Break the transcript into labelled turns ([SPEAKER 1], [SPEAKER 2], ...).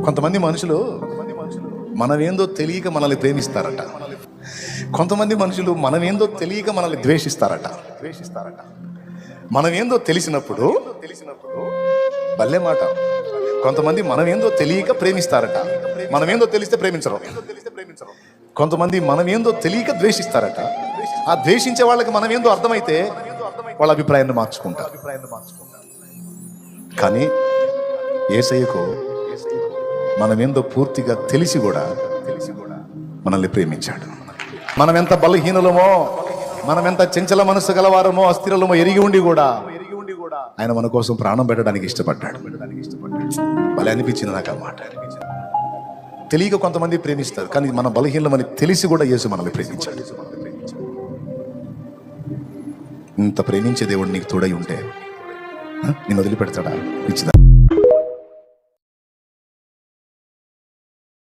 [SPEAKER 1] కొంతమంది మనుషులు మనమేందో తెలియక మనల్ని ప్రేమిస్తారట. కొంతమంది మనుషులు మనమేందో తెలియక మనల్ని ద్వేషిస్తారట. మనమేందో తెలిసినప్పుడు భలే మాట. కొంతమంది మనమేందో తెలియక ప్రేమిస్తారట. మనమేందో తెలిస్తే ప్రేమించరు. కొంతమంది మనమేందో తెలియక ద్వేషిస్తారట. ఆ ద్వేషించే వాళ్ళకి మనమేందో అర్థమైతే వాళ్ళ అభిప్రాయాన్ని మార్చుకుంటారు. కానీ యేసయ్యకు మనమేందో పూర్తిగా తెలిసి కూడా మనల్ని ప్రేమించాడు. మనం ఎంత బలహీనులమో, మనం ఎంత చంచల మనసు గలవారమో, అస్థిరలమో ఎరిగి ఉండి కూడా ఆయన మన కోసం ప్రాణం పెట్టడానికి ఇష్టపడ్డాడు. భలే అనిపించింది నాకు ఆ మాట. తెలియక కొంతమంది ప్రేమిస్తారు, కానీ మన బలహీనమని తెలిసి కూడా యేసు మనల్ని ప్రేమించాడు. ఇంత ప్రేమించే దేవుడు నీకు తోడై ఉంటే నిన్ను వదిలిపెడతాడా? పిచ్చిదా?